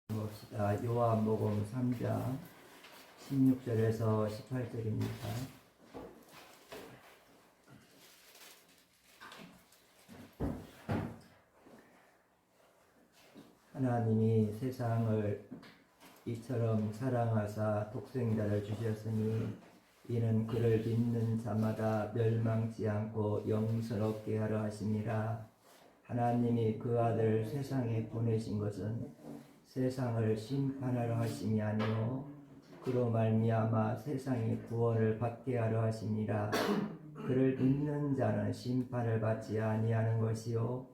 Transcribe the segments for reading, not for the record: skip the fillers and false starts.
봅시다. 요한복음 3장 16절에서 18절입니다. 하나님이 세상을 이처럼 사랑하사 독생자를 주셨으니 이는 그를 믿는 자마다 멸망치 않고 영생 얻게 하려 하심이라. 하나님이 그 아들을 세상에 보내신 것은 세상을 심판하려 하심이 아니요 그로 말미암아 세상이 구원을 받게 하려 하심이라. 그를 믿는 자는 심판을 받지 아니하는 것이요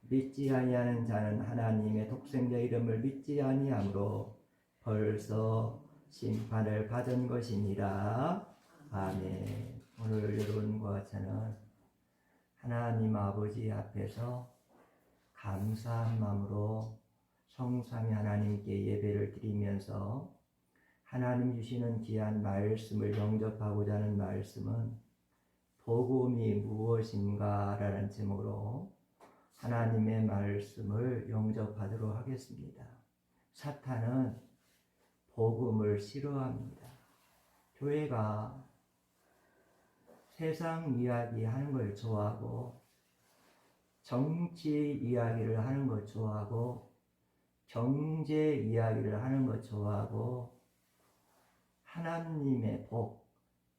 믿지 아니하는 자는 하나님의 독생자 이름을 믿지 아니하므로 벌써 심판을 받은 것이니라. 아멘. 오늘 여러분과 저는 하나님 아버지 앞에서 감사한 마음으로 성삼위 하나님께 예배를 드리면서 하나님 주시는 귀한 말씀을 영접하고자 하는 말씀은 복음이 무엇인가 라는 제목으로 하나님의 말씀을 영접하도록 하겠습니다. 사탄은 복음을 싫어합니다. 교회가 세상 이야기 하는 걸 좋아하고 정치 이야기를 하는 걸 좋아하고 경제 이야기를 하는 것 좋아하고 하나님의 복,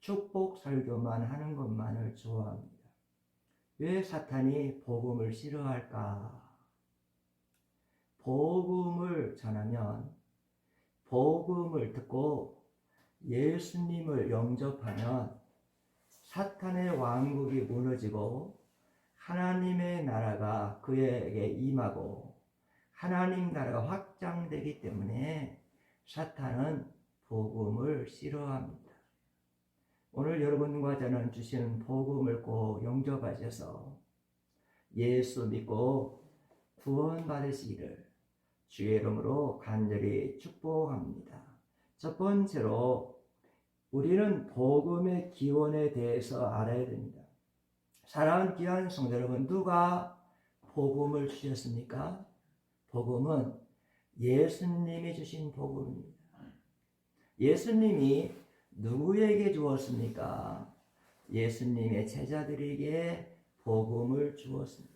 축복 설교만 하는 것만을 좋아합니다. 왜 사탄이 복음을 싫어할까? 복음을 전하면, 복음을 듣고 예수님을 영접하면 사탄의 왕국이 무너지고 하나님의 나라가 그에게 임하고 하나님 나라가 확장되기 때문에 사탄은 복음을 싫어합니다. 오늘 여러분과 저는 주시는 복음을 꼭 영접하셔서 예수 믿고 구원 받으시기를 주의 이름으로 간절히 축복합니다. 첫 번째로 우리는 복음의 기원에 대해서 알아야 됩니다. 사랑하는 귀한 성도 여러분, 누가 복음을 주셨습니까? 복음은 예수님이 주신 복음입니다. 예수님이 누구에게 주었습니까? 예수님의 제자들에게 복음을 주었습니다.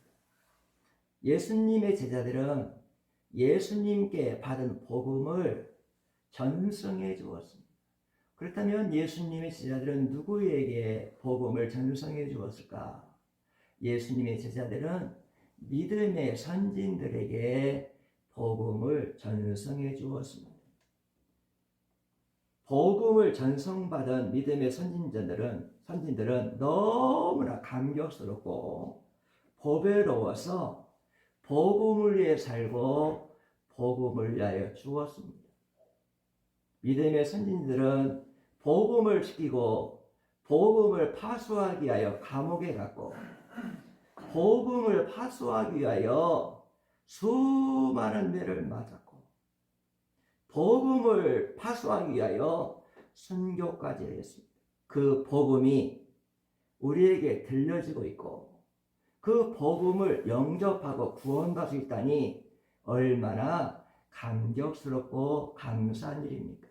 예수님의 제자들은 예수님께 받은 복음을 전승해 주었습니다. 그렇다면 예수님의 제자들은 누구에게 복음을 전승해 주었을까? 예수님의 제자들은 믿음의 선진들에게 복음을 전승해 주었습니다. 복음을 전승받은 믿음의 선진들은 너무나 감격스럽고 보배로워서 복음을 위해 살고 복음을 위하여 죽었습니다. 믿음의 선진들은 복음을 지키고 복음을 파수하기 위하여 감옥에 갔고 복음을 파수하기 위하여 수많은 매를 맞았고 복음을 파수하기 위하여 순교까지 했습니다. 그 복음이 우리에게 들려지고 있고 그 복음을 영접하고 구원받을 수 있다니 얼마나 감격스럽고 감사한 일입니까?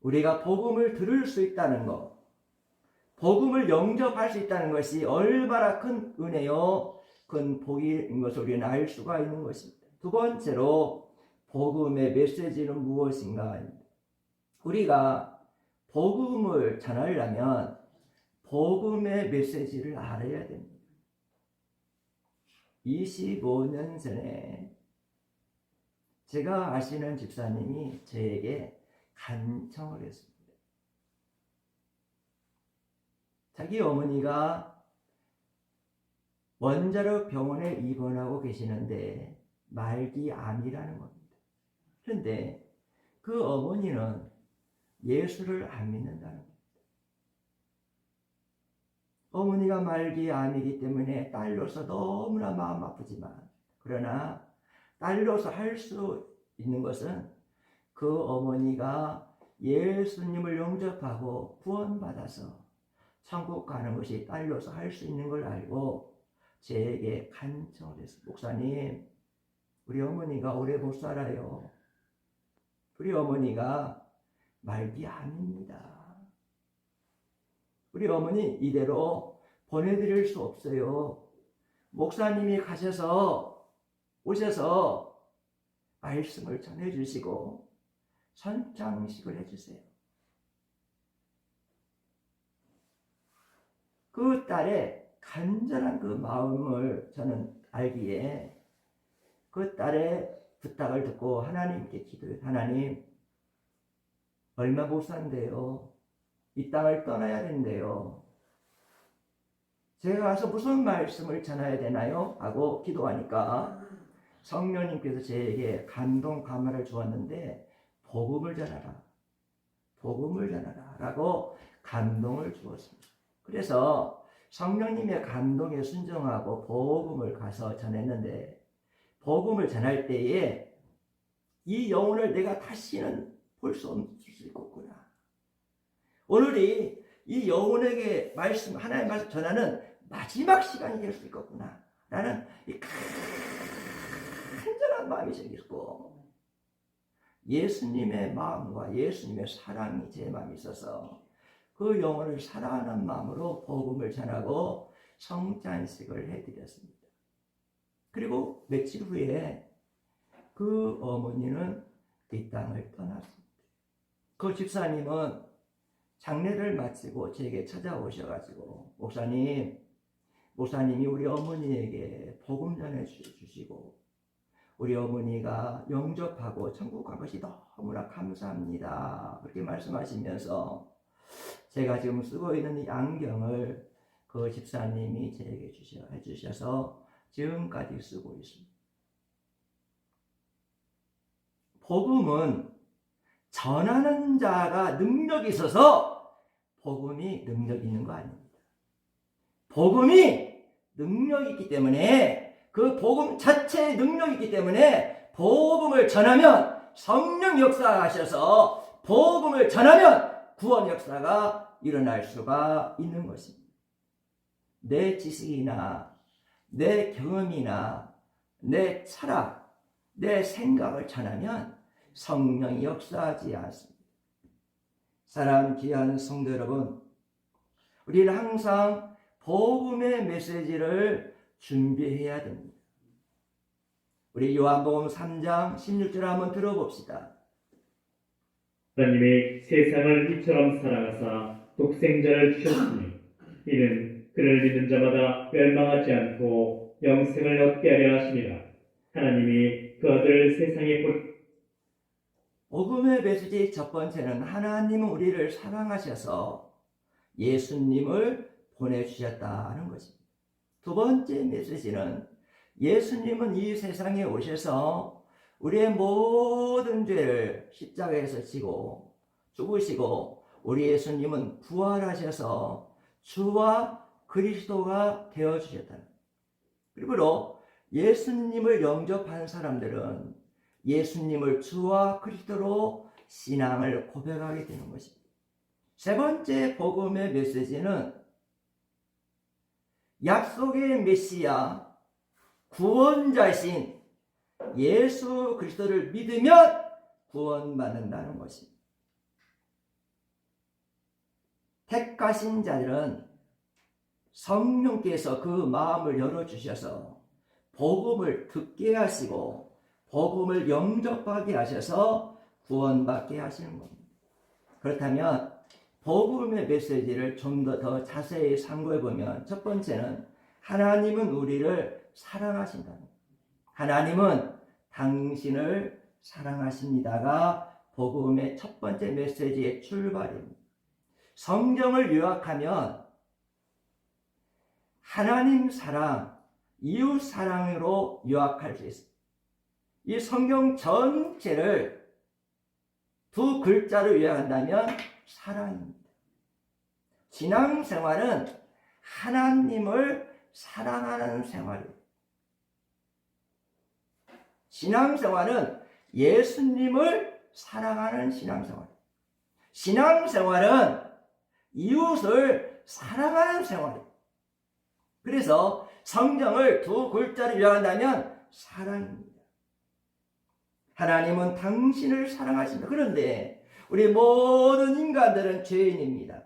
우리가 복음을 들을 수 있다는 것, 복음을 영접할 수 있다는 것이 얼마나 큰 은혜요, 큰 복인 것을 우리는 알 수가 있는 것입니다. 두 번째로 복음의 메시지는 무엇인가? 우리가 복음을 전하려면 복음의 메시지를 알아야 됩니다. 25년 전에 제가 아시는 집사님이 저에게 간청을 했습니다. 자기 어머니가 원자로 병원에 입원하고 계시는데 말기암이라는 겁니다. 그런데 그 어머니는 예수를 안 믿는다는 겁니다. 어머니가 말기암이기 때문에 딸로서 너무나 마음 아프지만 그러나 딸로서 할 수 있는 것은 그 어머니가 예수님을 영접하고 구원받아서 천국 가는 것이 딸로서 할 수 있는 걸 알고 제게 간청을 했습니다. 목사님, 우리 어머니가 오래 못 살아요. 우리 어머니가 말기 아닙니다. 우리 어머니 이대로 보내드릴 수 없어요. 목사님이 오셔서 말씀을 전해주시고 선창식을 해주세요. 그 딸의 간절한 그 마음을 저는 알기에 그 딸의 부탁을 듣고 하나님께 기도해요. 하나님, 얼마 못 산대요. 이 땅을 떠나야 된대요. 제가 가서 무슨 말씀을 전해야 되나요? 하고 기도하니까 성령님께서 저에게 감동 감화를 주었는데 복음을 전하라. 복음을 전하라. 라고 감동을 주었습니다. 그래서 성령님의 감동에 순종하고 복음을 가서 전했는데 복음을 전할 때에 이 영혼을 내가 다시는 볼 수 없을 수 있겠구나. 오늘이 이 영혼에게 하나님의 말씀 전하는 마지막 시간이 될 수 있겠구나. 라는 이 간절한 마음이 생겼고 예수님의 마음과 예수님의 사랑이 제 마음에 있어서 그 영혼을 사랑하는 마음으로 복음을 전하고 성찬식을 해드렸습니다. 그리고 며칠 후에 그 어머니는 이 땅을 떠났습니다. 그 집사님은 장례를 마치고 제게 찾아오셔가지고 목사님이 우리 어머니에게 복음 전해주시고 우리 어머니가 영접하고 천국 간 것이 너무나 감사합니다. 그렇게 말씀하시면서 제가 지금 쓰고 있는 이 안경을 그 집사님이 제게 해주셔서 지금까지 쓰고 있습니다. 복음은 전하는 자가 능력이 있어서 복음이 능력이 있는 거 아닙니다. 복음이 능력이 있기 때문에 그 복음 자체의 능력이 있기 때문에 복음을 전하면 성령 역사하셔서 복음을 전하면 구원 역사가 일어날 수가 있는 것입니다. 내 지식이나 내 경험이나 내 철학, 내 생각을 전하면 성령이 역사하지 않습니다. 사랑하는 귀한 성도 여러분, 우리는 항상 복음의 메시지를 준비해야 됩니다. 우리 요한복음 3장 16절 한번 들어봅시다. 하나님이 세상을 이처럼 사랑하사 독생자를 주셨으니 이는 그를 믿는 자마다 멸망하지 않고 영생을 얻게 하려 하심이라. 하나님이 그 아들을 세상에 복음의 메시지 첫 번째는 하나님은 우리를 사랑하셔서 예수님을 보내주셨다는 것입니다. 두 번째 메시지는 예수님은 이 세상에 오셔서 우리의 모든 죄를 십자가에서 지고 죽으시고 우리 예수님은 부활하셔서 주와 그리스도가 되어주셨다는 것입니다. 그리고 예수님을 영접한 사람들은 예수님을 주와 그리스도로 신앙을 고백하게 되는 것입니다. 세 번째 복음의 메시지는 약속의 메시아 구원자이신 예수 그리스도를 믿으면 구원받는다는 것입니다. 택하신 자들은 성령께서 그 마음을 열어주셔서 복음을 듣게 하시고 복음을 영접하게 하셔서 구원받게 하시는 겁니다. 그렇다면 복음의 메시지를 좀 더 자세히 상고해 보면 첫 번째는 하나님은 우리를 사랑하신다는 겁니다. 하나님은 당신을 사랑하십니다가 복음의 첫 번째 메시지의 출발입니다. 성경을 요약하면 하나님 사랑, 이웃 사랑으로 요약할 수 있습니다. 이 성경 전체를 두 글자로 요약한다면 사랑입니다. 신앙생활은 하나님을 사랑하는 생활입니다. 신앙생활은 예수님을 사랑하는 신앙생활입니다. 신앙생활은 이웃을 사랑하는 생활입니다. 그래서 성경을 두 글자로 요약한다면 사랑입니다. 하나님은 당신을 사랑하십니다. 그런데 우리 모든 인간들은 죄인입니다.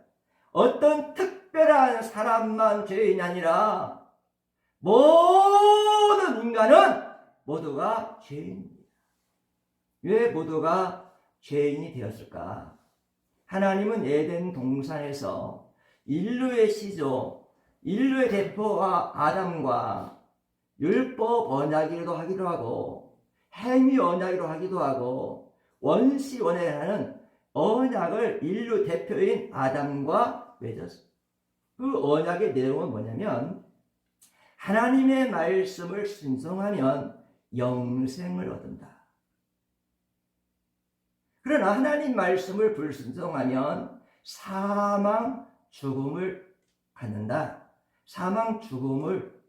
어떤 특별한 사람만 죄인이 아니라 모든 인간은 모두가 죄인입니다. 왜 모두가 죄인이 되었을까? 하나님은 에덴 동산에서 인류의 시조, 인류의 대표와 아담과 율법 언약이라도 하기도 하고 행위 언약이라도 하기도 하고 원시 원해라는 언약을 인류 대표인 아담과 맺었습니다. 그 언약의 내용은 뭐냐면 하나님의 말씀을 순종하면 영생을 얻는다. 그러나 하나님 말씀을 불순종하면 사망, 죽음을 갖는다. 사망, 죽음을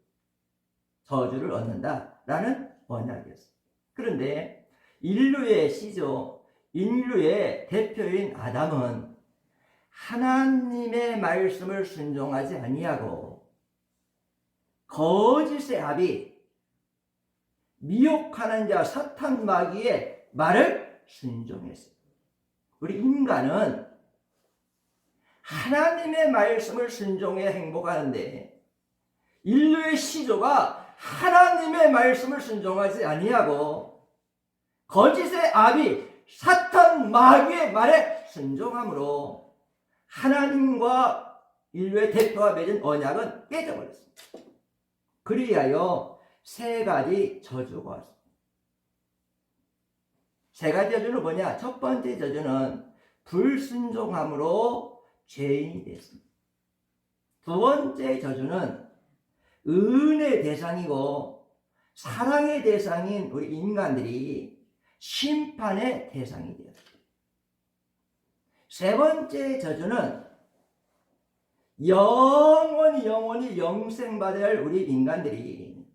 저주를 얻는다라는 언약이었습니다. 그런데 인류의 시조, 인류의 대표인 아담은 하나님의 말씀을 순종하지 아니하고 거짓의 아비, 미혹하는 자 사탄 마귀의 말을 순종했어요. 우리 인간은 하나님의 말씀을 순종해 행복하는데 인류의 시조가 하나님의 말씀을 순종하지 아니하고 거짓의 아비 사탄 마귀의 말에 순종함으로 하나님과 인류의 대표가 맺은 언약은 깨져버렸습니다. 그리하여 세 가지 저주가 왔습니다. 세 가지 저주는 뭐냐? 첫 번째 저주는 불순종함으로 죄인이 됐습니다. 두 번째 저주는 은혜의 대상이고 사랑의 대상인 우리 인간들이 심판의 대상이 되었습니다. 세 번째 저주는 영원히 영생받아야 할 우리 인간들이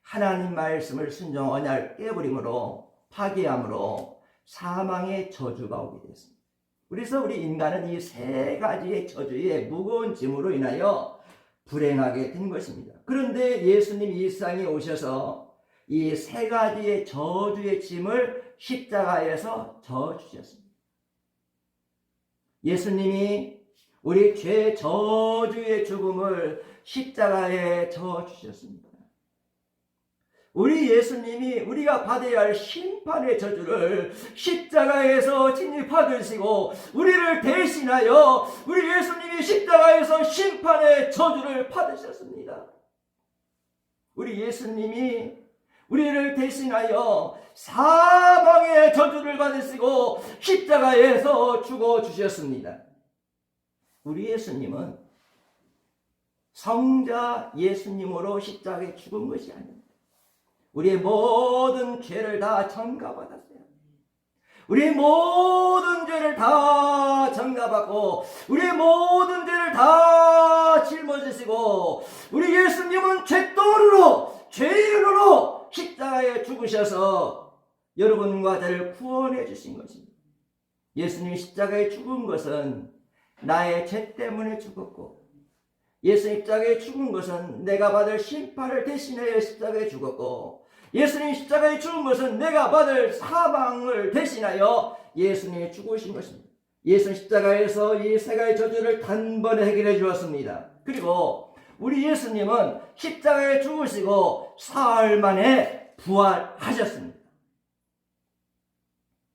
하나님 말씀을 순종 언약을 깨버림으로 파괴함으로 사망의 저주가 오게 됐습니다. 그래서 우리 인간은 이 세 가지의 저주의 무거운 짐으로 인하여 불행하게 된 것입니다. 그런데 예수님 이 세상에 오셔서 이 세 가지의 저주의 짐을 십자가에서 져주셨습니다. 예수님이 우리 죄 저주의 죽음을 십자가에 져주셨습니다. 우리 예수님이 우리가 받아야 할 심판의 저주를 십자가에서 친히 받으시고 우리를 대신하여 우리 예수님이 십자가에서 심판의 저주를 받으셨습니다. 우리 예수님이 우리를 대신하여 사망의 저주를 받으시고 십자가에서 죽어주셨습니다. 우리 예수님은 성자 예수님으로 십자가에 죽은 것이 아닙니다. 우리의 모든 죄를 다 전가받았어요. 우리의 모든 죄를 다 전가받고 우리의 모든 죄를 다 짊어지시고 우리 예수님은 죄덩어리로 죄인으로 십자가에 죽으셔서 여러분과 저를 구원해 주신 것입니다. 예수님이 십자가에 죽은 것은 나의 죄 때문에 죽었고 예수님 십자가에 죽은 것은 내가 받을 심판을 대신하여 십자가에 죽었고 예수님 십자가에 죽은 것은 내가 받을 사망을 대신하여 예수님이 죽으신 것입니다. 예수님 십자가에서 이 세 가지 저주를 단번에 해결해 주었습니다. 그리고 우리 예수님은 십자가에 죽으시고 사흘 만에 부활하셨습니다.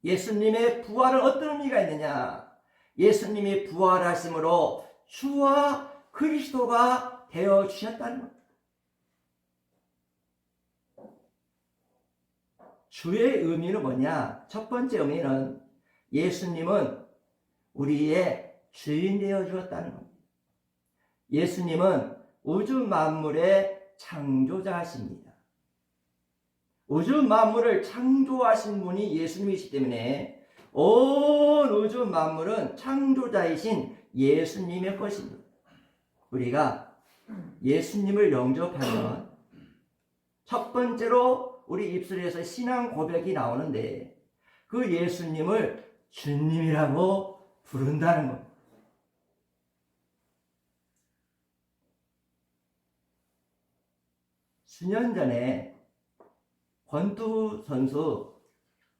예수님의 부활은 어떤 의미가 있느냐? 예수님이 부활하심으로 주와 그리스도가 되어 주셨다는 것. 주의 의미는 뭐냐? 첫 번째 의미는 예수님은 우리의 주인 되어 주었다는 겁니다. 예수님은 우주 만물의 창조자이십니다. 우주 만물을 창조하신 분이 예수님이시기 때문에 온 우주 만물은 창조자이신 예수님의 것입니다. 우리가 예수님을 영접하면 첫 번째로 우리 입술에서 신앙 고백이 나오는데 그 예수님을 주님이라고 부른다는 겁니다. 수년 전에 권투 선수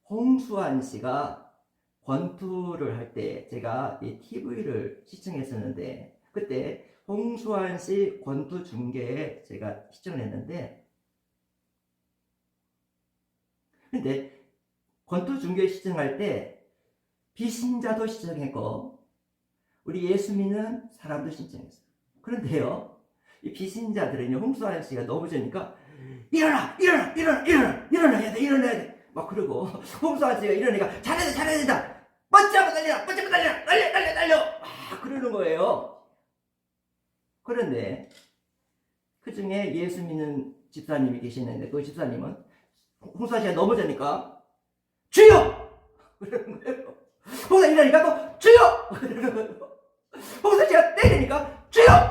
홍수환 씨가 권투를 할 때 제가 이 TV를 시청했었는데, 그때 홍수환 씨 권투 중계에 제가 시청을 했는데, 근데 권투 중계 시청할 때 비신자도 시청했고 우리 예수 믿는 사람도 시청했어요. 그런데요, 이 비신자들은요, 홍수환 씨가 넘어지니까 일어나 일어나야 돼 막 그러고, 홍수환 씨가 일어나니까 잘해야 된다, 멋지 한번 달려 막 그러는 거예요. 그런데 그 중에 예수 믿는 집사님이 계시는데, 그 집사님은 홍수환 씨가 넘어지니까 주여! 그러는 거예요. 홍수환 일어나니까 또 주여! 그러는 거예요. 홍수환 씨가 때리니까 주여!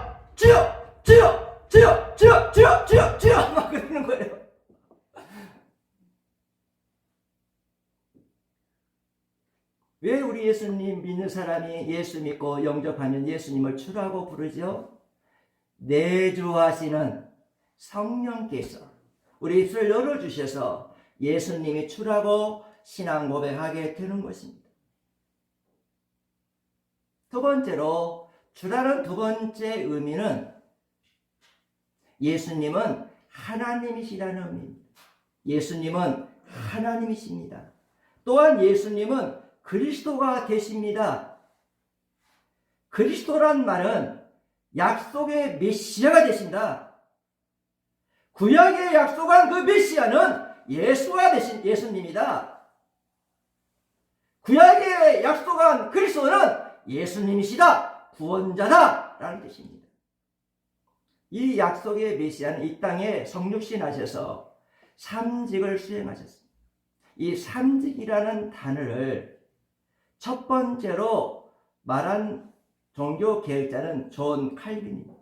막 그러는 거예요. 왜 우리 예수님 믿는 사람이 예수 믿고 영접하면 예수님을 주라고 부르죠? 내주하시는 성령께서 우리 입술을 열어주셔서 예수님이 주라고 신앙 고백하게 되는 것입니다. 두 번째로, 주라는 두 번째 의미는 예수님은 하나님이시라는 의미입니다. 예수님은 하나님이십니다. 또한 예수님은 그리스도가 되십니다. 그리스도란 말은 약속의 메시아가 되신다. 구약에 약속한 그 메시아는 예수가 되신 예수님이다. 구약에 약속한 그리스도는 예수님이시다, 구원자다 라는 뜻입니다. 이 약속의 메시아는 이 땅에 성육신 하셔서 삼직을 수행하셨습니다. 이 삼직이라는 단어를 첫 번째로 말한 종교 개혁자는 존 칼빈입니다.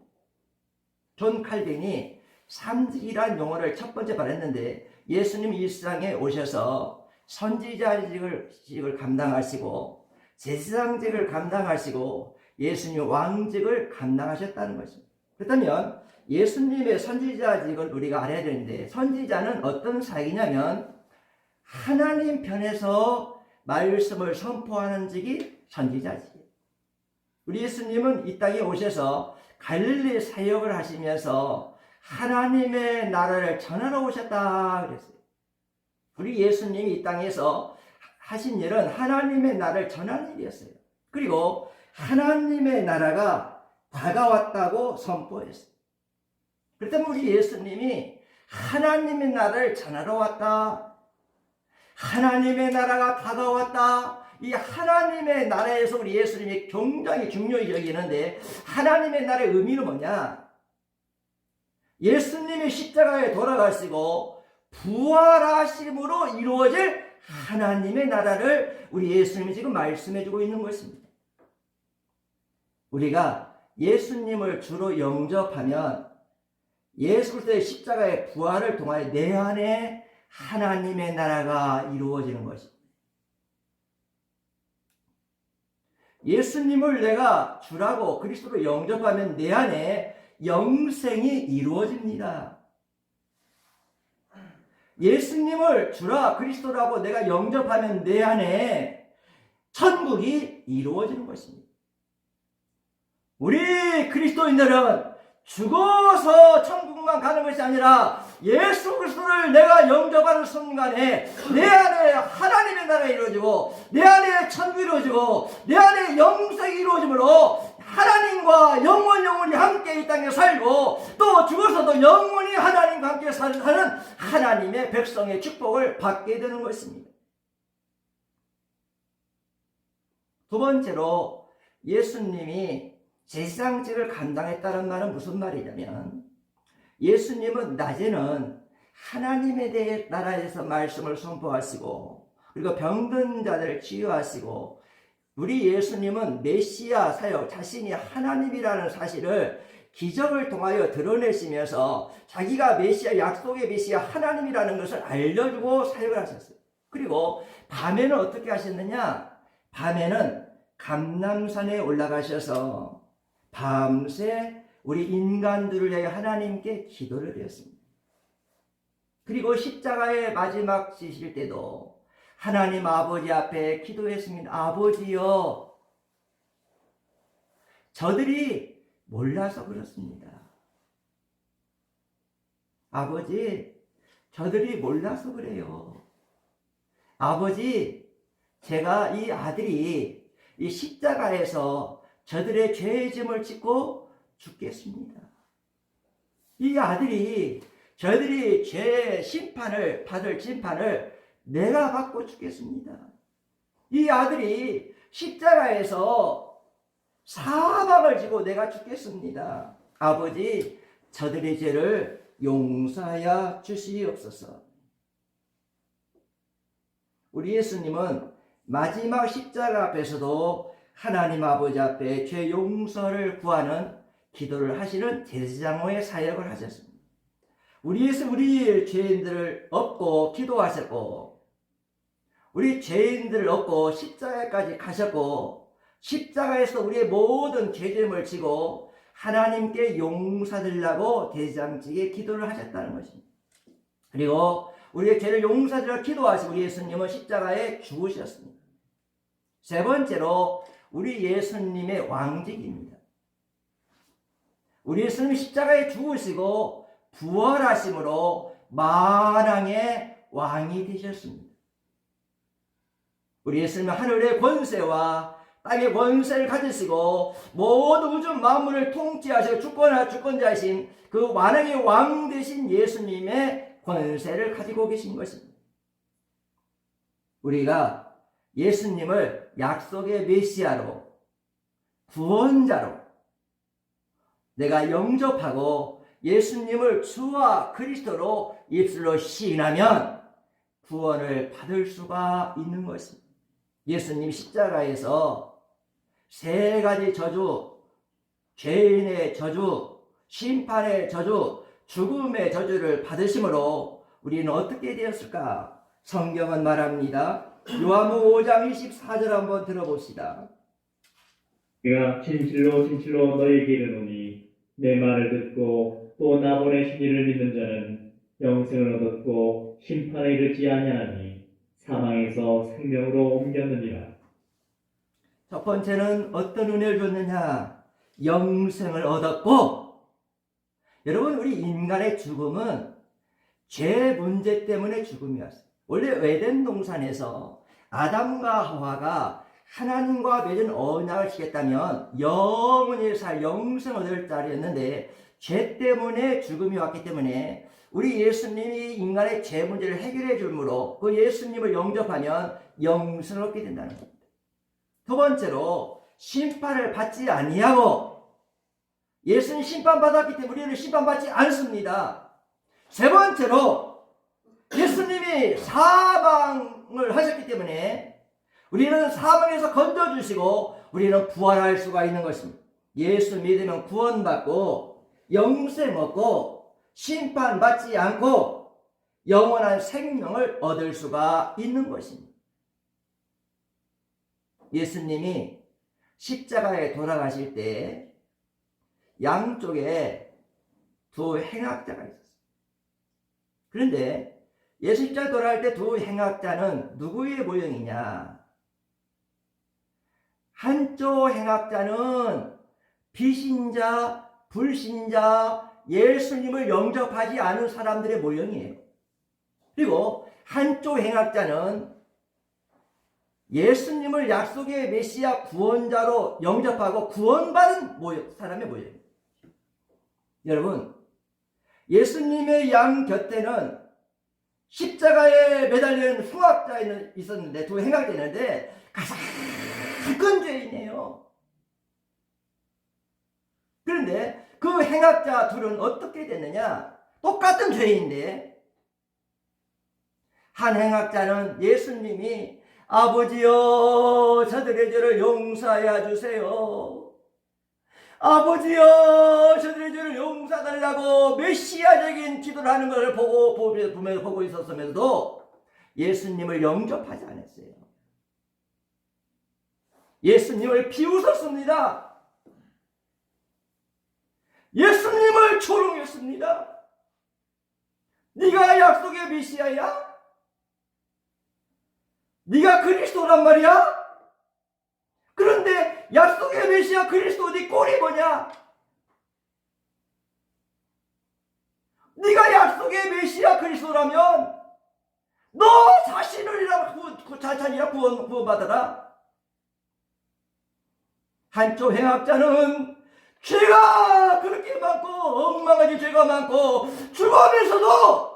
존 칼빈이 삼직이라는 용어를 첫 번째 발했는데, 예수님이 이 세상에 오셔서 선지자직을 감당하시고 제사장직을 감당하시고 예수님 왕직을 감당하셨다는 것입니다. 그렇다면 예수님의 선지자직을 우리가 알아야 되는데, 선지자는 어떤 사역이냐면 하나님 편에서 말씀을 선포하는 직이 선지자직이에요. 우리 예수님은 이 땅에 오셔서 갈릴리 사역을 하시면서 하나님의 나라를 전하러 오셨다 그랬어요. 우리 예수님이 이 땅에서 하신 일은 하나님의 나라를 전하는 일이었어요. 그리고 하나님의 나라가 다가왔다고 선포했어요. 그렇다면 우리 예수님이 하나님의 나라를 전하러 왔다, 하나님의 나라가 다가왔다, 이 하나님의 나라에서 우리 예수님이 굉장히 중요히 여기는데, 하나님의 나라의 의미는 뭐냐? 예수님이 십자가에 돌아가시고 부활하심으로 이루어질 하나님의 나라를 우리 예수님이 지금 말씀해주고 있는 것입니다. 우리가 예수님을 주로 영접하면 예수 그리스도의 십자가의 부활을 통하여 내 안에 하나님의 나라가 이루어지는 것입니다. 예수님을 내가 주라고 그리스도로 영접하면 내 안에 영생이 이루어집니다. 예수님을 주라 그리스도라고 내가 영접하면 내 안에 천국이 이루어지는 것입니다. 우리 그리스도인들은 죽어서 천국만 가는 것이 아니라 예수 그리스도를 내가 영접하는 순간에 내 안에 하나님의 나라가 이루어지고 내 안에 천국이 이루어지고 내 안에 영생이 이루어지므로 하나님과 영원히 함께 이 땅에 살고, 또 죽어서도 영원히 하나님과 함께 사는 하나님의 백성의 축복을 받게 되는 것입니다. 두 번째로, 예수님이 제사장직을 감당했다는 말은 무슨 말이냐면, 예수님은 낮에는 하나님의 나라에서 말씀을 선포하시고 그리고 병든 자들을 치유하시고, 우리 예수님은 메시아 사역, 자신이 하나님이라는 사실을 기적을 통하여 드러내시면서 자기가 메시아, 약속의 메시아 하나님이라는 것을 알려주고 사역을 하셨어요. 그리고 밤에는 어떻게 하셨느냐? 밤에는 감람산에 올라가셔서 밤새 우리 인간들을 위하여 하나님께 기도를 드렸습니다. 그리고 십자가의 마지막 지실 때도 하나님 아버지 앞에 기도했습니다. 아버지요, 저들이 몰라서 그렇습니다. 아버지, 저들이 몰라서 그래요. 아버지, 제가 이 아들이 이 십자가에서 저들의 죄의 짐을 짓고 죽겠습니다. 이 아들이 저들이 죄 심판을 받을 심판을 내가 받고 죽겠습니다. 이 아들이 십자가에서 사망을 지고 내가 죽겠습니다. 아버지, 저들의 죄를 용서하여 주시옵소서. 우리 예수님은 마지막 십자가 앞에서도 하나님 아버지 앞에 죄 용서를 구하는 기도를 하시는 제사장의 사역을 하셨습니다. 우리 예수, 우리 죄인들을 업고 기도하셨고, 우리 죄인들을 업고 십자가까지 가셨고, 십자가에서 우리의 모든 죄짐을 지고 하나님께 용서드리려고 대장직에 기도를 하셨다는 것입니다. 그리고 우리의 죄를 용서드려 기도하시고 우리 예수님은 십자가에 죽으셨습니다. 세 번째로 우리 예수님의 왕직입니다. 우리 예수님이 십자가에 죽으시고 부활하심으로 만왕의 왕이 되셨습니다. 우리 예수님은 하늘의 권세와 땅의 권세를 가지시고 모든 우주 만물을 통치하시고 주권자이신 그 만왕의 왕 되신 예수님의 권세를 가지고 계신 것입니다. 우리가 예수님을 약속의 메시아로, 구원자로 내가 영접하고 예수님을 주와 그리스도로 입술로 시인하면 구원을 받을 수가 있는 것입니다. 예수님 십자가에서 세 가지 저주, 죄인의 저주, 심판의 저주, 죽음의 저주를 받으심으로 우리는 어떻게 되었을까? 성경은 말합니다. 요한복음 5장 24절 한번 들어봅시다. 내가 진실로 진실로 너희에게 이르노니 내 말을 듣고 또 나 보내신 이를 믿는 자는 영생을 얻었고 심판에 이르지 아니하니 사망에서 생명으로 옮겼느니라. 첫 번째는 어떤 은혜를 줬느냐? 영생을 얻었고, 여러분, 우리 인간의 죽음은 죄 문제 때문에 죽음이었어요. 원래 에덴 동산에서 아담과 하와가 하나님과 맺은 언약을 지켰다면 영원히 살 영생을 얻을 자리였는데 죄 때문에 죽음이 왔기 때문에 우리 예수님이 인간의 죄 문제를 해결해 주므로 그 예수님을 영접하면 영생을 얻게 된다는 겁니다. 두 번째로 심판을 받지 아니하고, 예수님 심판받았기 때문에 우리는 심판받지 않습니다. 세 번째로 예수님이 사망을 하셨기 때문에 우리는 사망에서 건져주시고 우리는 부활할 수가 있는 것입니다. 예수 믿으면 구원받고 영생 얻고 심판받지 않고 영원한 생명을 얻을 수가 있는 것입니다. 예수님이 십자가에 돌아가실 때 양쪽에 두 행악자가 있었어요. 그런데 예수 십자가에 돌아갈 때 두 행악자는 누구의 모형이냐? 한쪽 행악자는 비신자, 불신자, 예수님을 영접하지 않은 사람들의 모형이에요. 그리고 한쪽 행악자는 예수님을 약속의 메시아 구원자로 영접하고 구원받은 사람의 모형이에요. 여러분, 예수님의 양 곁에는 십자가에 매달리는 흉악자 있었는데, 두 행악자 있는데 가장 큰 죄인이에요. 그런데 그 행악자 둘은 어떻게 됐느냐? 똑같은 죄인인데 한 행악자는 예수님이 아버지여 저들의 죄를 용서하여 주세요. 아버지여 저들의 죄를 용서하달라고 메시아적인 기도를 하는 것을 보고 있었으면서도 예수님을 영접하지 않았어요. 예수님을 비웃었습니다. 예수님을 조롱했습니다. 네가 약속의 메시아야? 네가 그리스도란 말이야? 그런데 약속의 메시아 그리스도 네 꼴이 뭐냐? 네가 약속의 메시아 그리스도라면 너 자신이라 구원받아라. 한쪽 행악자는 죄가 그렇게 많고 엉망하게 죄가 많고 죽어면서도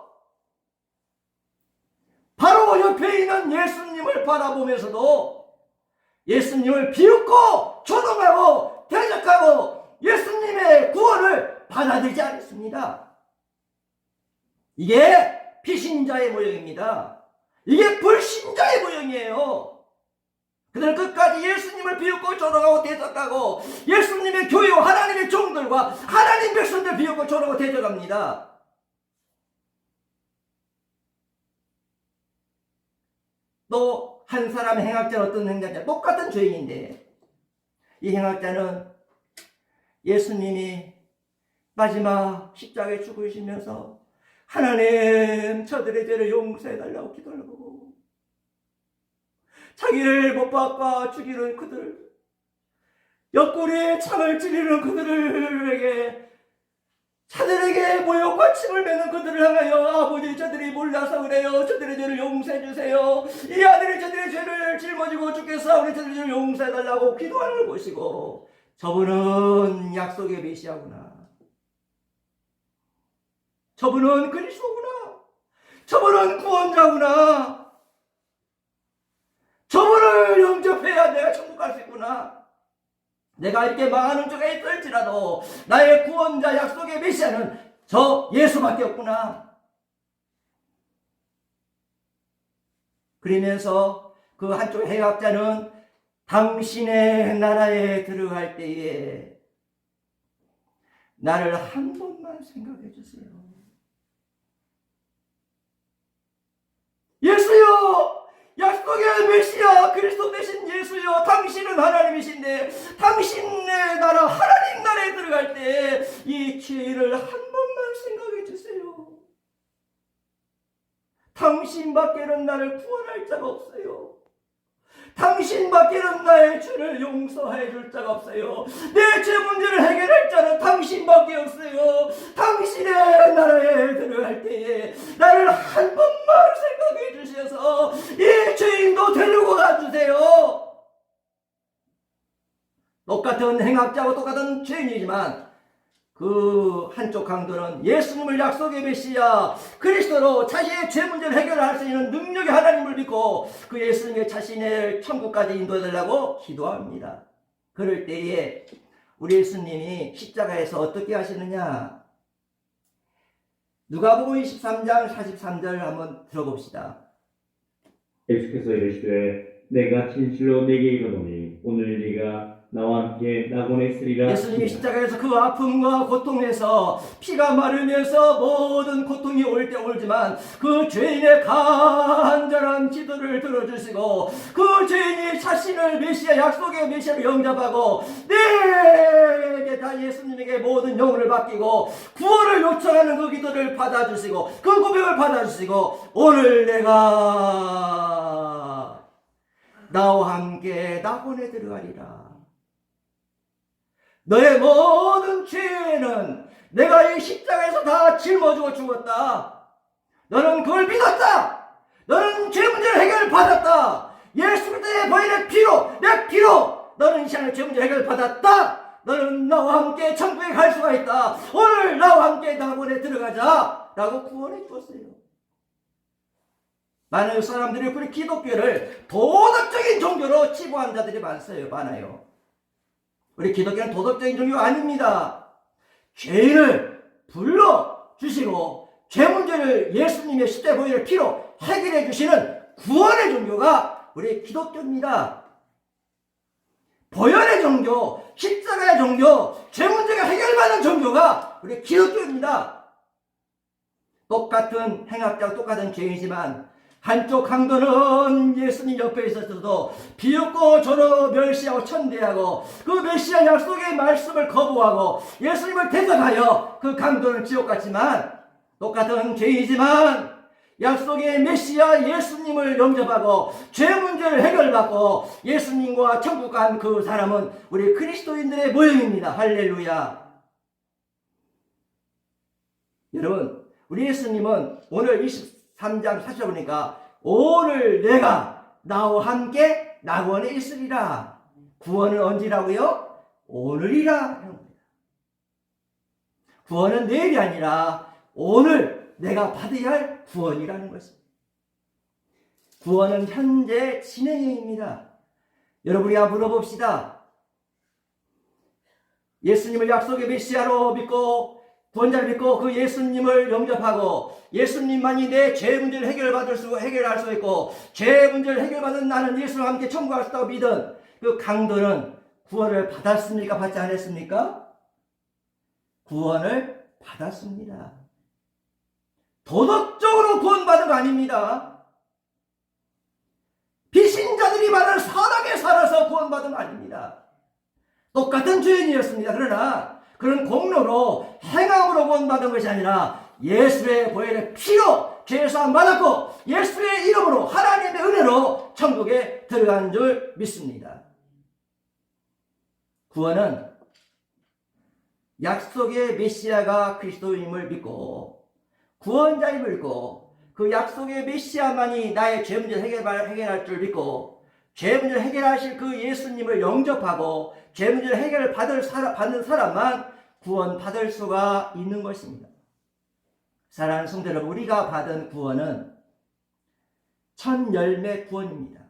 바로 옆에 있는 예수님을 바라보면서도 예수님을 비웃고 조롱하고 대적하고 예수님의 구원을 받아들이지 않습니다. 이게 피신자의 모형입니다. 이게 불신자의 모형이에요. 그들은 끝까지 예수님을 비웃고 조롱하고 대적하고 예수님의 교회와 하나님의 종들과 하나님 백성들 비웃고 조롱하고 대적합니다. 또 한 사람의 행악자는 어떤 행악자? 똑같은 죄인인데 이 행악자는 예수님이 마지막 십자가에 죽으시면서 하나님 저들의 죄를 용서해달라고 기도하고 자기를 못 박아 죽이는 그들, 옆구리에 창을 찌르는 그들에게 자들에게 모욕과 침을 뱉는 그들을 향하여 아버지 저들이 몰라서 그래요. 저들의 죄를 용서해 주세요. 이 아들이 저들의 죄를 짊어지고 주께서 우리 저들의 죄를 용서해 달라고 기도하는 걸 보시고 저분은 약속의 메시아구나. 저분은 그리스도구나. 저분은 구원자구나. 저분을 영접해야 내가 천국 갈 수 있구나. 내가 이렇게 망하는 쪽에 있을지라도 나의 구원자 약속의 메시아는 저 예수밖에 없구나. 그러면서 그 한쪽 해학자는 당신의 나라에 들어갈 때에 나를 한 번만 생각해 주세요. 예수여! 약속의 메시아 그리스도 되신 예수여, 당신은 하나님이신데 당신의 나라 하나님 나라에 들어갈 때 이 죄를 한 번만 생각해 주세요. 당신밖에는 나를 구원할 자가 없어요. 당신밖에는 나의 죄를 용서해 줄 자가 없어요. 내 죄 문제를 해결할 자는 당신밖에 없어요. 당신의 나라에 들어갈 때에 나를 한 번만 생각해 주셔서 이 죄인도 데리고 가주세요. 똑같은 행악자와 똑같은 죄인이지만 그 한쪽 강도는 예수님을 약속의 메시아 그리스도로 자신의 죄 문제를 해결할 수 있는 능력의 하나님을 믿고 그 예수님의 자신의 천국까지 인도해달라고 기도합니다. 그럴 때에 우리 예수님이 십자가에서 어떻게 하시느냐? 누가복음 23장 43절 한번 들어봅시다. 예수께서 이르시되 내가 진실로 내게 이르노니 오늘 네가 나와 함께 낙원에 있으리라. 예수님이 십자가에서 그 아픔과 고통에서 피가 마르면서 모든 고통이 올 때 올지만 그 죄인의 간절한 기도를 들어주시고 그 죄인이 자신을 메시아 약속의 메시아로 영접하고 내게 다 예수님에게 모든 영혼을 맡기고 구원을 요청하는 그 기도를 받아주시고 그 고백을 받아주시고 오늘 내가 나와 함께 낙원에 들어가리라. 너의 모든 죄는 내가 이 십자가에서 다 짊어지고 죽었다. 너는 그걸 믿었다. 너는 죄 문제를 해결받았다. 예수 그리스도의 보혈의 피로, 내 피로 너는 이 시간에 죄 문제 해결받았다. 너는 나와 함께 천국에 갈 수가 있다. 오늘 나와 함께 낙원에 들어가자 라고 구원해 주었어요. 많은 사람들이 우리 기독교를 도덕적인 종교로 치부한 자들이 많아요. 우리 기독교는 도덕적인 종교가 아닙니다. 죄인을 불러주시고 죄 문제를 예수님의 십자가 보혈의 피로 해결해 주시는 구원의 종교가 우리 기독교입니다. 보혈의 종교, 십자가의 종교, 죄 문제가 해결받는 종교가 우리 기독교입니다. 똑같은 행악자와 똑같은 죄인이지만 한쪽 강도는 예수님 옆에 있었어도 비웃고 저로 멸시하고 천대하고 그 메시아 약속의 말씀을 거부하고 예수님을 대적하여 그 강도는 지옥 갔지만 똑같은 죄인이지만 약속의 메시아 예수님을 영접하고 죄 문제를 해결받고 예수님과 천국 간 그 사람은 우리 그리스도인들의 모형입니다. 할렐루야. 여러분, 우리 예수님은 오늘 23장 40절 보니까 오늘 내가 나와 함께 낙원에 있으리라. 구원은 언제라고요? 오늘이라. 구원은 내일이 아니라 오늘 내가 받아야 할 구원이라는 것입니다. 구원은 현재 진행형입니다. 여러분, 우리가 물어봅시다. 예수님을 약속의 메시아로 믿고 구원자를 믿고 그 예수님을 영접하고 예수님만이 내 죄 문제를 해결할 수 있고 죄 문제를 해결받은 나는 예수와 함께 천국 갈 수 있다고 믿은 그 강도는 구원을 받았습니까? 받지 않았습니까? 구원을 받았습니다. 도덕적으로 구원받은 거 아닙니다. 비신자들이 말하는 선하게 살아서 구원받은 거 아닙니다. 똑같은 죄인이었습니다. 그러나 그런 공로로 행함으로 구원받은 것이 아니라 예수의 보혈의 피로 죄사함 받았고 예수의 이름으로 하나님의 은혜로 천국에 들어간 줄 믿습니다. 구원은 약속의 메시아가 그리스도임을 믿고 구원자임을 믿고 그 약속의 메시아만이 나의 죄 문제를 해결할 줄 믿고 죄 문제를 해결하실 그 예수님을 영접하고 죄 문제를 받는 사람만 구원받을 수가 있는 것입니다. 사랑하는 성도 여러분, 우리가 받은 구원은 첫 열매 구원입니다.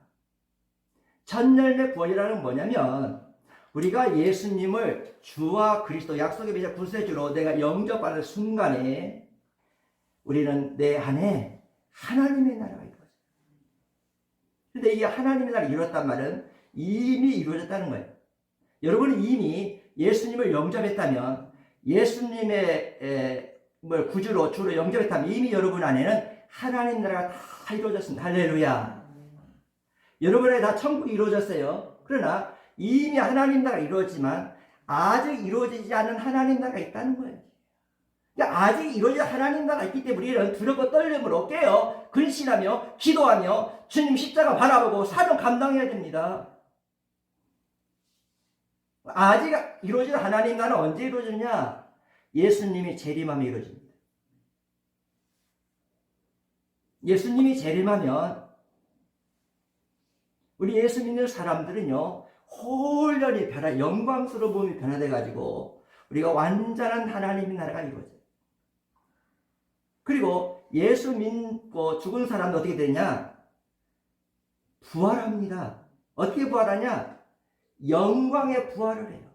첫 열매 구원이라는 뭐냐면 우리가 예수님을 주와 그리스도 약속의 메시아 구세주로 내가 영접하는 순간에 우리는 내 안에 하나님의 나라가 있는 거죠. 그런데 이 하나님의 나라를 이뤘단 말은 이미 이루어졌다는 거예요. 여러분은 이미 예수님을 영접했다면 예수님의 구주로 주로 영접했다면 이미 여러분 안에는 하나님 나라가 다 이루어졌습니다. 할렐루야. 여러분에 다 천국이 이루어졌어요. 그러나 이미 하나님 나라가 이루어졌지만 아직 이루어지지 않은 하나님 나라가 있다는 거예요. 그러니까 아직 이루어진 하나님 나라가 있기 때문에 우리는 두렵고 떨림으로 깨어 근신하며 기도하며 주님 십자가 바라보고 사명 감당해야 됩니다. 아직 이루어진 하나님 나라는 언제 이루어지느냐? 예수님이 재림하면 이루어집니다. 예수님이 재림하면 우리 예수 믿는 사람들은요 홀연히 영광스러운 몸이 변화돼가지고 우리가 완전한 하나님의 나라가 이루어져요. 그리고 예수 믿고 죽은 사람도 어떻게 되냐? 부활합니다. 어떻게 부활하냐? 영광의 부활을 해요.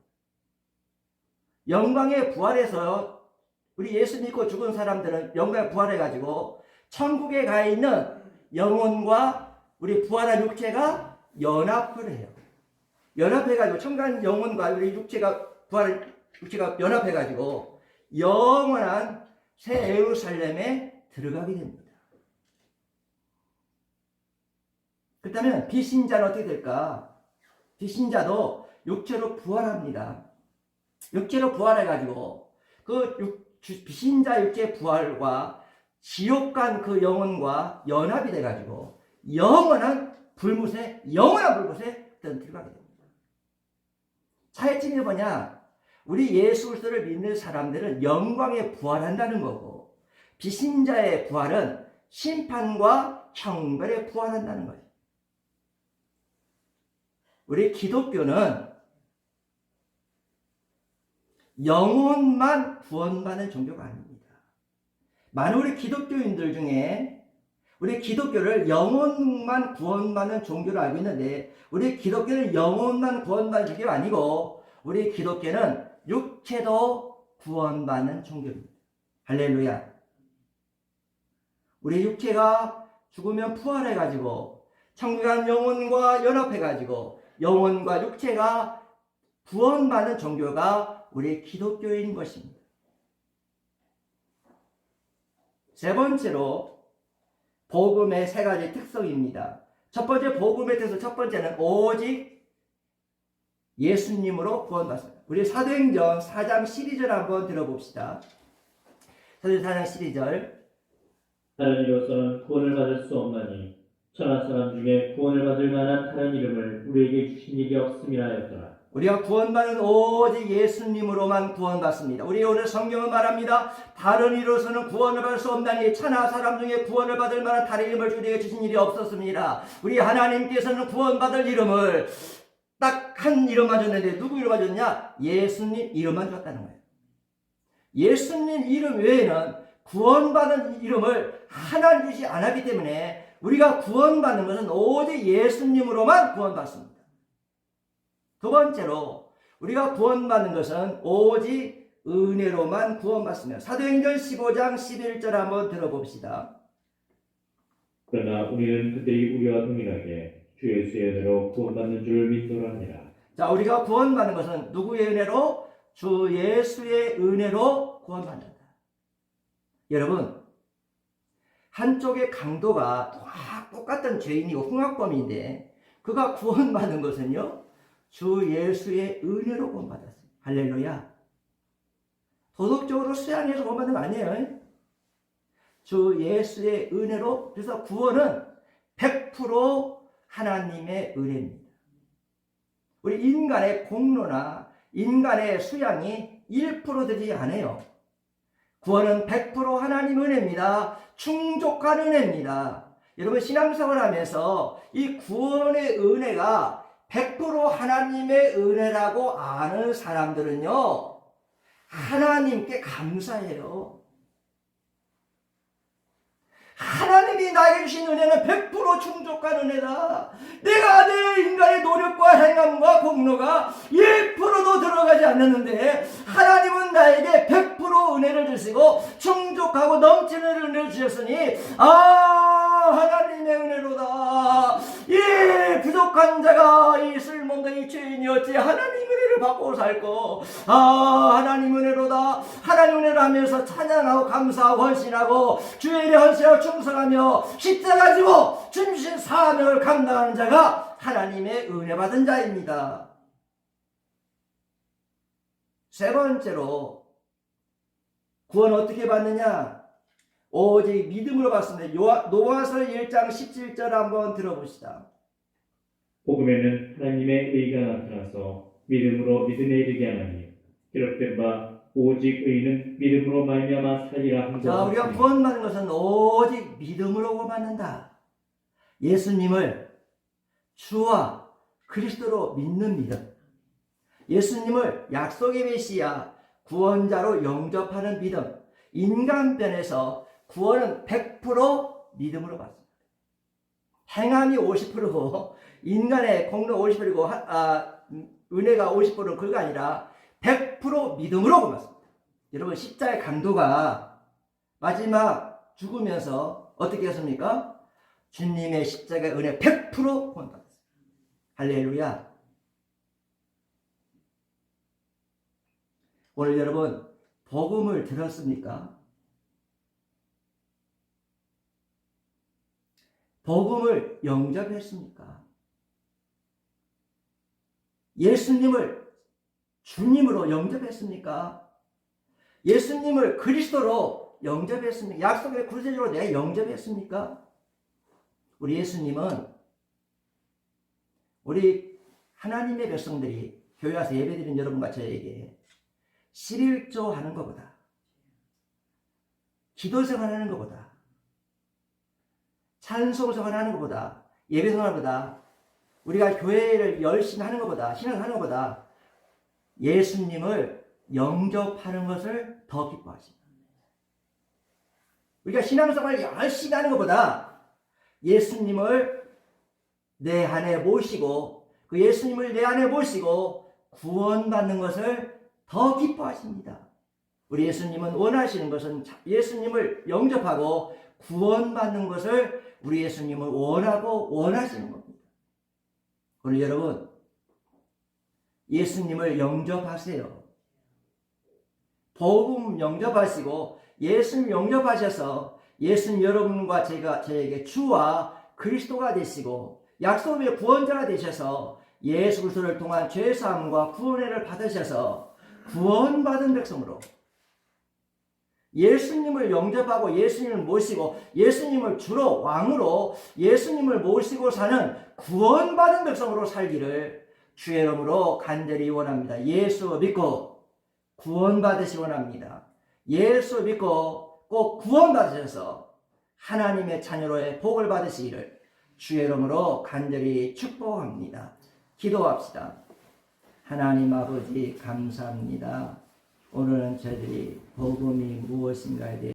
영광의 부활에서 우리 예수 믿고 죽은 사람들은 영광의 부활해가지고 천국에 가 있는 영혼과 우리 부활한 육체가 연합을 해요. 연합해가지고 천간 영혼과 우리 육체가 연합해가지고 영원한 새 예루살렘에 들어가게 됩니다. 그렇다면 비신자는 어떻게 될까? 비신자도 육체로 부활합니다. 육체로 부활해가지고 그 비신자 육체의 부활과 지옥 간 그 영혼과 연합이 돼가지고 영원한 불못에 들어가게 됩니다. 차이점이 뭐냐? 우리 예수 그리스도를 믿는 사람들은 영광에 부활한다는 거고 비신자의 부활은 심판과 형벌에 부활한다는 거예요. 우리 기독교는 영혼만 구원받는 종교가 아닙니다. 많은 우리 기독교인들 중에 우리 기독교를 영혼만 구원받는 종교로 알고 있는데 우리 기독교는 영혼만 구원받는 종교가 아니고 우리 기독교는 육체도 구원받는 종교입니다. 할렐루야. 우리 육체가 죽으면 부활해가지고 천국에 간 영혼과 연합해가지고 영혼과 육체가 구원받는 종교가 우리 기독교인 것입니다. 세 번째로 복음의 세 가지 특성입니다. 첫 번째 복음의 특성, 첫 번째는 오직 예수님으로 구원받습니다. 우리 사도행전 4장 12절 한번 들어봅시다. 사도행전 4장 12절 다른 이로서는 구원을 받을 수 없나니 천하 사람 중에 구원을 받을 만한 다른 이름을 우리에게 주신 일이 없음이라 하였더라. 우리가 구원받는 오직 예수님으로만 구원받습니다. 우리 오늘 성경은 말합니다. 다른 이로서는 구원을 받을 수 없나니 천하 사람 중에 구원을 받을 만한 다른 이름을 우리에게 주신 일이 없었습니다. 우리 하나님께서는 구원받을 이름을 딱 한 이름만 줬는데 누구 이름만 줬냐? 예수님 이름만 줬다는 거예요. 예수님 이름 외에는 구원받은 이름을 하나 주지 않았기 때문에 우리가 구원받는 것은 오직 예수님으로만 구원받습니다. 두 번째로 우리가 구원받는 것은 오직 은혜로만 구원받습니다. 사도행전 15장 11절 한번 들어봅시다. 그러나 우리는 그들이 우리와 동일하게 주 예수의 은혜로 구원받는 줄 믿노라 하니라. 자, 우리가 구원받는 것은 누구의 은혜로? 주 예수의 은혜로 구원받는다. 여러분, 한쪽의 강도가 똑같은 죄인이고 흉악범인데 그가 구원받는 것은요, 주 예수의 은혜로 구원받았어요. 할렐루야. 도덕적으로 수양해서 구원받는 거 아니에요. 주 예수의 은혜로. 그래서 구원은 100% 하나님의 은혜입니다. 우리 인간의 공로나 인간의 수양이 1% 되지 않아요. 구원은 100% 하나님 은혜입니다. 충족한 은혜입니다. 여러분, 신앙생활 하면서 이 구원의 은혜가 100% 하나님의 은혜라고 아는 사람들은요, 하나님께 감사해요. 하나님이 나에게 주신 은혜는 100% 충족한 은혜다. 내가 내 인간의 노력과 행함과 공로가 1%도 들어가지 않았는데 하나님은 나에게 100% 은혜를 주시고 충족하고 넘치는 은혜를 주셨으니 하나님의 은혜로다. 이 부족한 자가 이 쓸모없는 이 죄인이 어찌 하나님 은혜를 받고 살고 하나님 은혜로다. 하나님 은혜를 하면서 찬양하고 감사하고 헌신하고 주의 일에 헌신하고 충성하며 십자가 지고 주님 주신 사명을 감당하는 자가 하나님의 은혜 받은 자입니다. 세 번째로 구원 어떻게 받느냐? 오직 믿음으로 받습니다. 노아서 1장 17절 한번 들어봅시다. 복음에는 하나님의 의가 나타나서 믿음으로 믿음에 이르게 하나니 기록된 바 오직 의인은 믿음으로 말미암아 살리라 한 자, 우리가 구원받는 것은 오직 믿음으로 구원받는다. 예수님을 주와 그리스도로 믿는 믿음, 예수님을 약속의 메시아 구원자로 영접하는 믿음, 인간편에서 구원은 100% 믿음으로 받습니다. 행함이 50%고 인간의 공로 50%고 은혜가 50%는 그거 아니라 100% 믿음으로 받습니다. 여러분, 십자의 강도가 마지막 죽으면서 어떻게 했습니까? 주님의 십자가의 은혜 100% 구원받았어요. 할렐루야. 오늘 여러분, 복음을 들었습니까? 복음을 영접했습니까? 예수님을 주님으로 영접했습니까? 예수님을 그리스도로 영접했습니까? 약속의 구세주로 내가 영접했습니까? 우리 예수님은 우리 하나님의 백성들이 교회 와서 예배드리는 여러분과 저에게 11조 하는 것보다, 기도생활 하는 것보다, 찬송생활 하는 것보다, 예배생활보다, 우리가 교회를 열심히 하는 것보다, 신앙하는 것보다 예수님을 영접하는 것을 더 기뻐하십니다. 우리가 신앙생활을 열심히 하는 것보다 예수님을 내 안에 모시고 그 예수님을 내 안에 모시고 구원받는 것을 더 기뻐하십니다. 우리 예수님은 원하시는 것은 예수님을 영접하고 구원받는 것을 우리 예수님은 원하고 원하시는 겁니다. 오늘 여러분, 예수님을 영접하세요. 복음 영접하시고 예수님 영접하셔서 예수님 여러분과 저에게 주와 그리스도가 되시고 약속의 구원자가 되셔서 예수 그리스도를 통한 죄사함과 구원을 받으셔서 구원받은 백성으로 예수님을 영접하고 예수님을 모시고 예수님을 주로 왕으로 예수님을 모시고 사는 구원받은 백성으로 살기를 주의 이름으로 간절히 원합니다. 예수 믿고 구원받으시 원합니다. 예수 믿고 꼭 구원받으셔서 하나님의 자녀로의 복을 받으시기를 주의 이름으로 간절히 축복합니다. 기도합시다. 하나님 아버지 감사합니다. 오늘은 저희들이 복음이 무엇인가에 대해